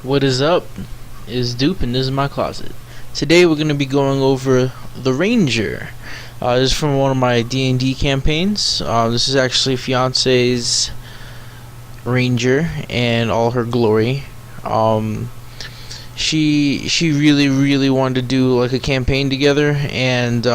What is up? Is Doop, and this is my closet. Today we're going to be going over the Ranger. This is from one of my D&D campaigns. This is actually fiance's Ranger and all her glory. She really wanted to do like a campaign together, and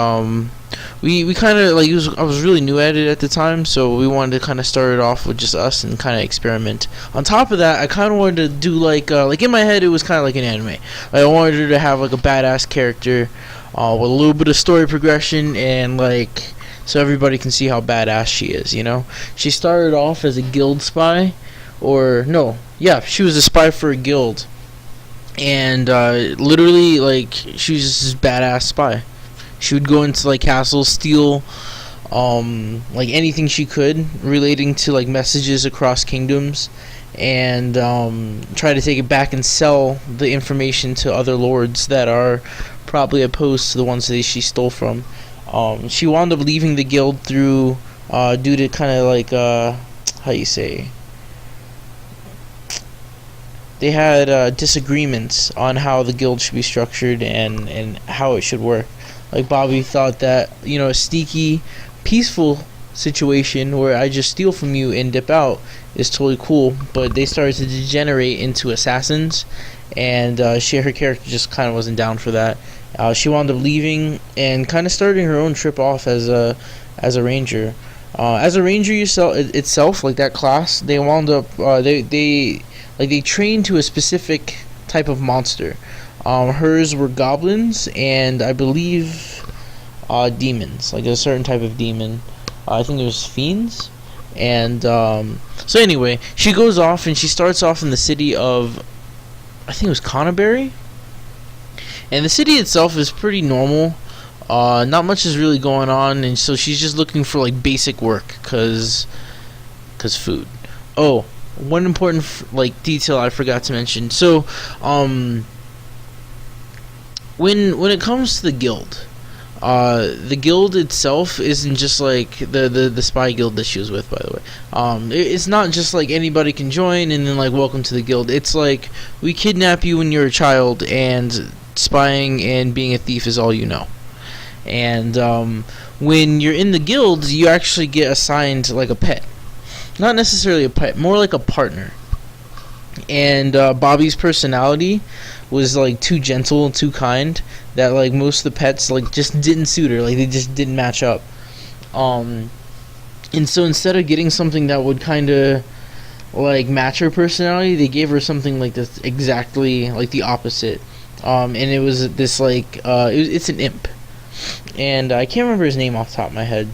we kind of like I was really new at it at the time, so we wanted to kind of start it off with just us and kind of experiment. On top of that, I kind of wanted to do like in my head it was kind of like an anime. Like, I wanted her to have like a badass character with a little bit of story progression, and like so everybody can see how badass she is. You know, she started off as a guild spy, or no, yeah, she was a spy for a guild. And literally, like, she was just this badass spy. She would go into like castles, steal like anything she could relating to like messages across kingdoms, and try to take it back and sell the information to other lords that are probably opposed to the ones that she stole from. She wound up leaving the guild through due to kind of like how you say, they had disagreements on how the guild should be structured and how it should work. Like Bobby thought that, you know, a sneaky, peaceful situation where I just steal from you and dip out is totally cool, but they started to degenerate into assassins, and her character just kind of wasn't down for that. She wound up leaving and kind of starting her own trip off as a ranger. As a ranger itself, like that class, they wound up they trained to a specific type of monster. Hers were goblins and I believe demons, like a certain type of demon. I think there's fiends. And so anyway, she goes off and she starts off in the city of, I think it was Canterbury. And the city itself is pretty normal. Not much is really going on, and so she's just looking for like basic work, cause food. Oh, one important detail I forgot to mention. So, when it comes to the guild itself isn't just like the spy guild that she was with, by the way. It's not just like anybody can join and then like welcome to the guild. It's like we kidnap you when you're a child, and spying and being a thief is all you know. And when you're in the guild, you actually get assigned like a pet. Not necessarily a pet, more like a partner. And Bobby's personality was like too gentle and too kind that like most of the pets like just didn't suit her. Like they just didn't match up. And so instead of getting something that would kind of like match her personality, they gave her something like this exactly like the opposite. And it was this like it's an imp. And I can't remember his name off the top of my head,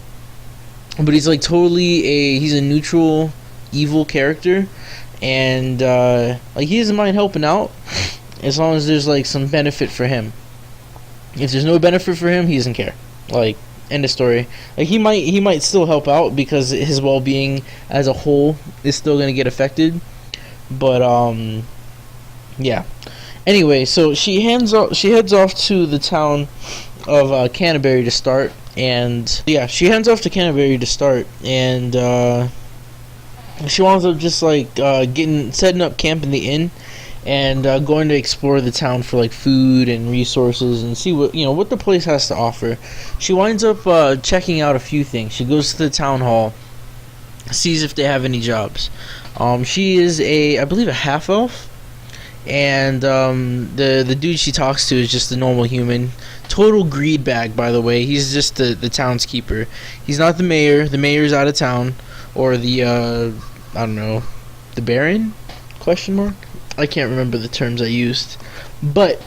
but he's like he's a neutral evil character, and like he doesn't mind helping out as long as there's like some benefit for him. If there's no benefit for him, he doesn't care. Like, end of story. Like he might still help out because his well-being as a whole is still going to get affected, but yeah. Anyway, so she heads off to the town of Canterbury to start, and yeah, she heads off to Canterbury to start, and she winds up just like setting up camp in the inn, and going to explore the town for like food and resources and see what the place has to offer. She winds up checking out a few things. She goes to the town hall, sees if they have any jobs. She is I believe a half elf. And the dude she talks to is just a normal human. Total greed bag, by the way. He's just the townskeeper. He's not the mayor. The mayor's out of town. Or the, I don't know, the baron? Question mark? I can't remember the terms I used. But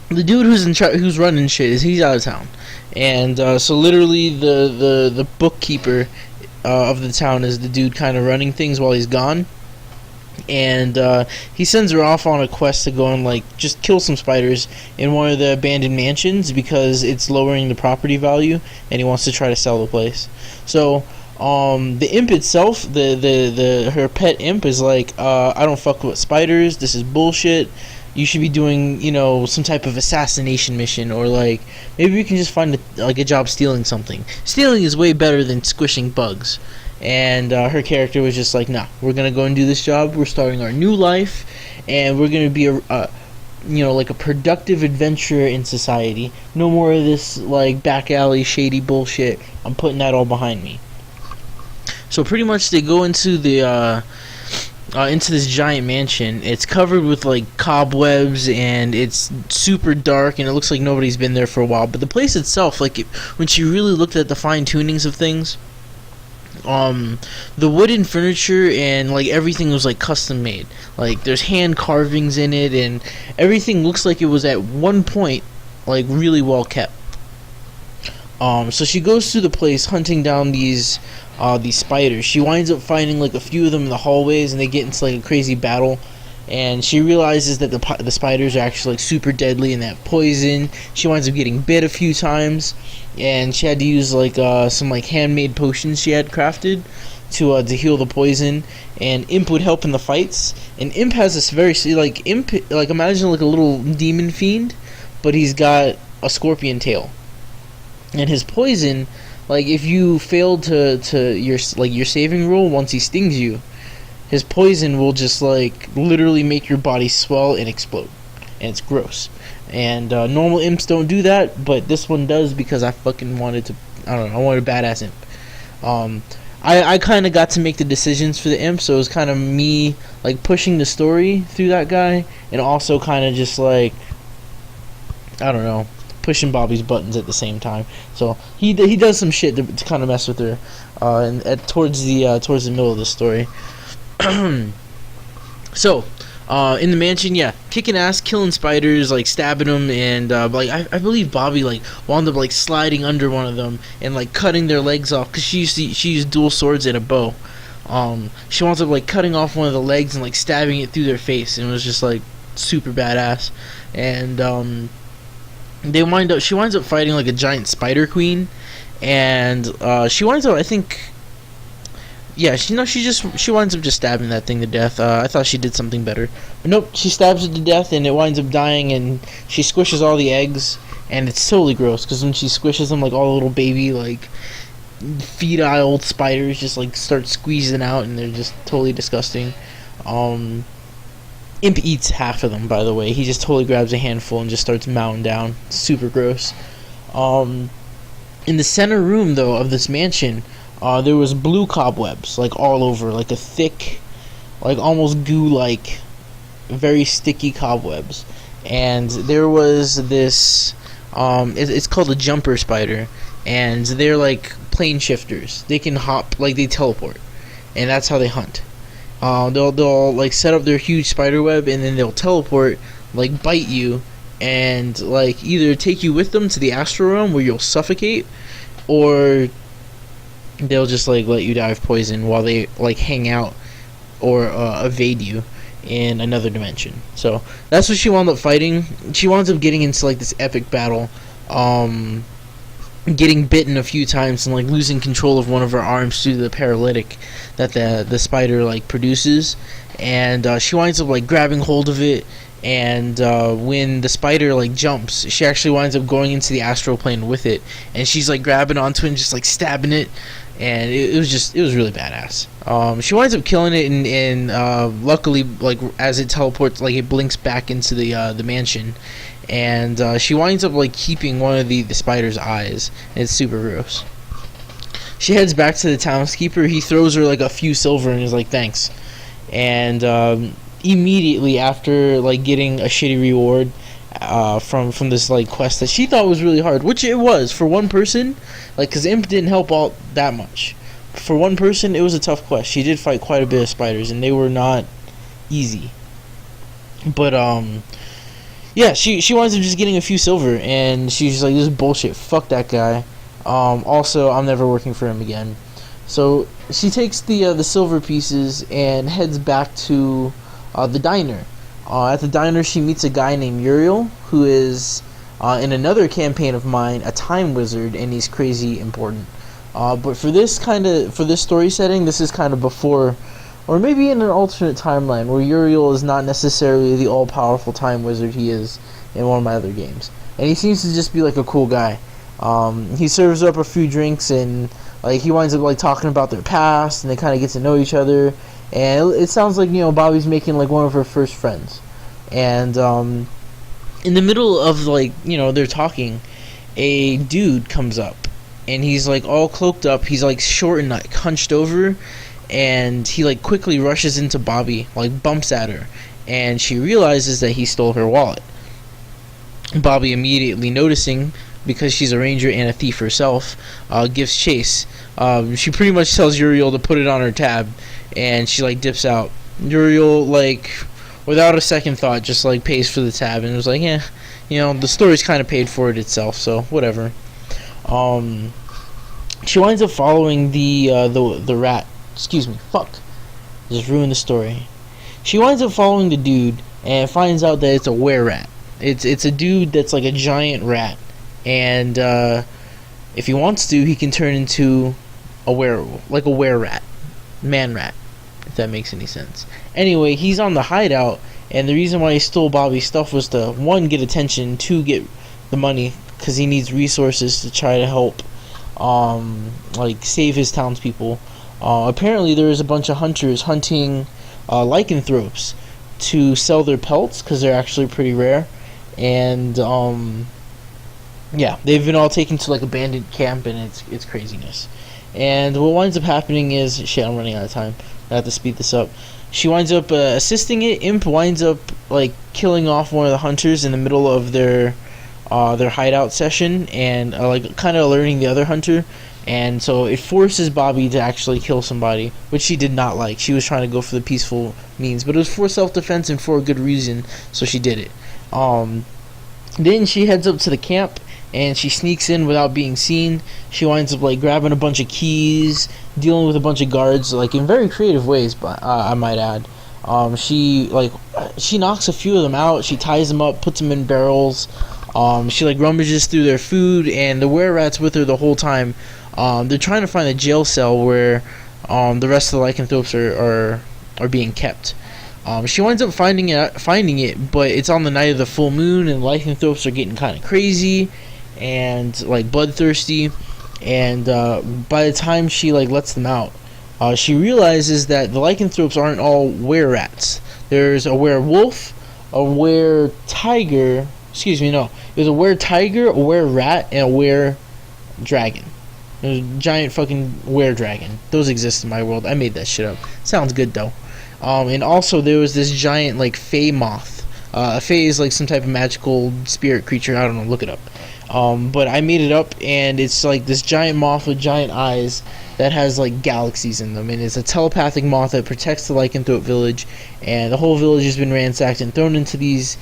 the dude who's running shit he's out of town. And so literally the bookkeeper of the town is the dude kind of running things while he's gone. And he sends her off on a quest to go and like just kill some spiders in one of the abandoned mansions because it's lowering the property value, and he wants to try to sell the place. So the imp itself, her pet imp is like, I don't fuck with spiders, this is bullshit, you should be doing some type of assassination mission, or like maybe you can just find a job stealing something. Stealing is way better than squishing bugs. and her character was just like, nah, we're gonna go and do this job. We're starting our new life, and we're gonna be a like a productive adventurer in society. No more of this like back alley shady bullshit. I'm putting that all behind me. So pretty much they go into the into this giant mansion. It's covered with like cobwebs, and it's super dark, and it looks like nobody's been there for a while. But the place itself, like when she really looked at the fine tunings of things, the wooden furniture and like everything was like custom made. Like there's hand carvings in it, and everything looks like it was at one point like really well kept. So she goes through the place hunting down these spiders. She winds up finding like a few of them in the hallways, and they get into like a crazy battle. And she realizes that the spiders are actually like super deadly and they have poison. She winds up getting bit a few times, and she had to use like some like handmade potions she had crafted to heal the poison. And Imp would help in the fights. And Imp has this very imagine like a little demon fiend, but he's got a scorpion tail. And his poison, like if you fail to your saving roll once he stings you, his poison will just like literally make your body swell and explode, and it's gross. And normal imps don't do that, but this one does because I fucking wanted to. I don't know. I wanted a badass imp. I kind of got to make the decisions for the imp, so it was kind of me like pushing the story through that guy, and also kind of just like, I don't know, pushing Bobby's buttons at the same time. So he does some shit to kind of mess with her, towards the middle of the story. So, in the mansion, yeah, kicking ass, killing spiders, like stabbing them, and like I believe Bobby like wound up like sliding under one of them and like cutting their legs off, because she used dual swords and a bow. She winds up like cutting off one of the legs and like stabbing it through their face, and it was just like super badass. And she winds up fighting like a giant spider queen, and she winds up, I think. Yeah, she winds up just stabbing that thing to death. I thought she did something better, but nope. She stabs it to death, and it winds up dying. And she squishes all the eggs, and it's totally gross because when she squishes them, like all the little baby like fetile spiders just like start squeezing out, and they're just totally disgusting. Imp eats half of them, by the way. He just totally grabs a handful and just starts mowing down. Super gross. In the center room though of this mansion, there was blue cobwebs like all over, like a thick, like almost goo-like, very sticky cobwebs. And there was this, it's called a jumper spider, and they're like plane shifters. They can hop, like they teleport, and that's how they hunt. They'll like set up their huge spider web, and then they'll teleport, like bite you, and like either take you with them to the astral realm where you'll suffocate, or they'll just like let you die of poison while they like hang out or evade you in another dimension. So that's what she wound up fighting. She winds up getting into like this epic battle, getting bitten a few times and like losing control of one of her arms due to the paralytic that the spider like produces. And she winds up like grabbing hold of it, and when the spider like jumps, she actually winds up going into the astral plane with it, and she's like grabbing onto it and just like stabbing it. And it was really badass. She winds up killing it, and luckily, like as it teleports, like it blinks back into the mansion, and she winds up like keeping one of the spider's eyes. And it's super gross. She heads back to the townskeeper. He throws her like a few silver and is like, thanks. And immediately after like getting a shitty reward from this like quest that she thought was really hard, which it was for one person, like because Imp didn't help all that much. For one person, it was a tough quest. She did fight quite a bit of spiders, and they were not easy. But yeah, she winds up just getting a few silver, and she's like, this is bullshit, fuck that guy. Also, I'm never working for him again. So she takes the silver pieces and heads back to the diner. At the diner, she meets a guy named Uriel, who is, in another campaign of mine, a time wizard, and he's crazy important. But for this story setting, this is kind of before, or maybe in an alternate timeline, where Uriel is not necessarily the all-powerful time wizard he is in one of my other games. And he seems to just be like a cool guy. He serves up a few drinks, and Like he winds up like talking about their past, and they kind of get to know each other. And it sounds like Bobby's making like one of her first friends. And in the middle of like they're talking, a dude comes up, and he's like all cloaked up. He's like short and like hunched over, and he like quickly rushes into Bobby, like bumps at her, and she realizes that he stole her wallet. Bobby, immediately noticing, because she's a ranger and a thief herself, gives chase. She pretty much tells Uriel to put it on her tab, and she like dips out. Uriel, like without a second thought, just like pays for the tab, and was like, yeah, the story's kind of paid for it itself, so whatever. She winds up following the rat. Excuse me, fuck, just ruined the story. She winds up following the dude and finds out that it's a were-rat. It's a dude that's like a giant rat, and if he wants to, he can turn into a were-rat, man-rat, if that makes any sense. Anyway, he's on the hideout, and the reason why he stole Bobby's stuff was to, 1, get attention, 2, get the money, because he needs resources to try to help like save his townspeople. Apparently there is a bunch of hunters hunting lycanthropes to sell their pelts, because they're actually pretty rare. And yeah, they've been all taken to like abandoned camp, and it's craziness. And what winds up happening is, shit, I'm running out of time, I have to speed this up. She winds up assisting it. Imp winds up like killing off one of the hunters in the middle of their hideout session, and like kind of alerting the other hunter. And so it forces Bobby to actually kill somebody, which she did not like. She was trying to go for the peaceful means, but it was for self-defense and for a good reason, so she did it. Then she heads up to the camp, and she sneaks in without being seen. She winds up like grabbing a bunch of keys, dealing with a bunch of guards, like in very creative ways, but I might add. She knocks a few of them out. She ties them up, puts them in barrels. She like rummages through their food, and the were-rat's with her the whole time. They're trying to find a jail cell where the rest of the lycanthropes are being kept. She winds up finding it, but it's on the night of the full moon, and lycanthropes are getting kind of crazy and like bloodthirsty. And by the time she like lets them out, she realizes that the lycanthropes aren't all were-rats. There's a were-wolf, a were-tiger. Excuse me, no. There's a were-tiger, a were-rat, and a were-dragon. There's a giant fucking were-dragon. Those exist in my world. I made that shit up. Sounds good though. And also there was this giant like fey moth. A fey is like some type of magical spirit creature. I don't know. Look it up. But I made it up, and it's like this giant moth with giant eyes that has like galaxies in them, and it's a telepathic moth that protects the lycanthrope village. And the whole village has been ransacked and thrown into these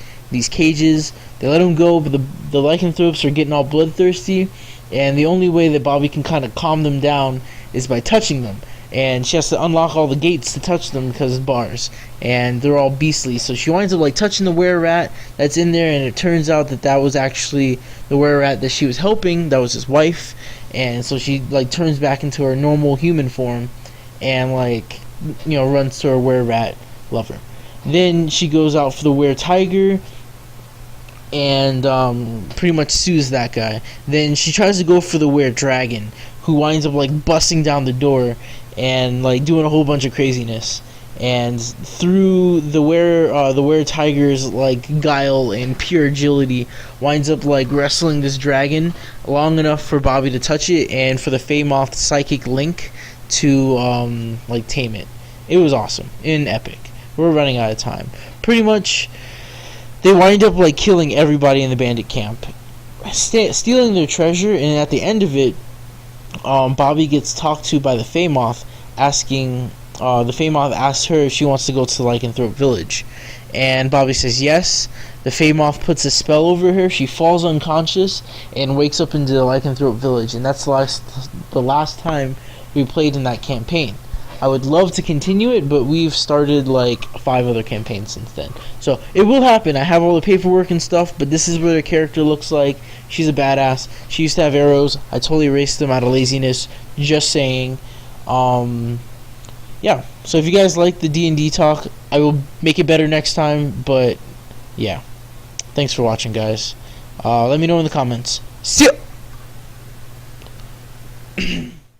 cages. They let them go, but the lycanthropes are getting all bloodthirsty, and the only way that Bobby can kind of calm them down is by touching them. And she has to unlock all the gates to touch them because it's bars, and they're all beastly. So she winds up like touching the were-rat that's in there, and it turns out that was actually the were-rat that she was helping. That was his wife. And so she like turns back into her normal human form, and like runs to her were-rat lover. Then she goes out for the were-tiger, and pretty much sues that guy. Then she tries to go for the were-dragon, who winds up like busting down the door and like doing a whole bunch of craziness. And through the were-tiger's like guile and pure agility, winds up like wrestling this dragon long enough for Bobby to touch it, and for the fey moth's psychic link to like tame it. It was awesome and epic. We're running out of time. Pretty much they wind up like killing everybody in the bandit camp, stealing their treasure, and at the end of it, Bobby gets talked to by the fey moth, asking. The fey moth asks her if she wants to go to the lycanthrope village, and Bobby says yes. The fey moth puts a spell over her. She falls unconscious and wakes up into the lycanthrope village, and that's the last time we played in that campaign. I would love to continue it, but we've started like 5 other campaigns since then. So it will happen. I have all the paperwork and stuff, but this is what her character looks like. She's a badass. She used to have arrows. I totally erased them out of laziness. Just saying. Yeah. So if you guys like the D&D talk, I will make it better next time. But yeah. Thanks for watching, guys. Let me know in the comments. See ya!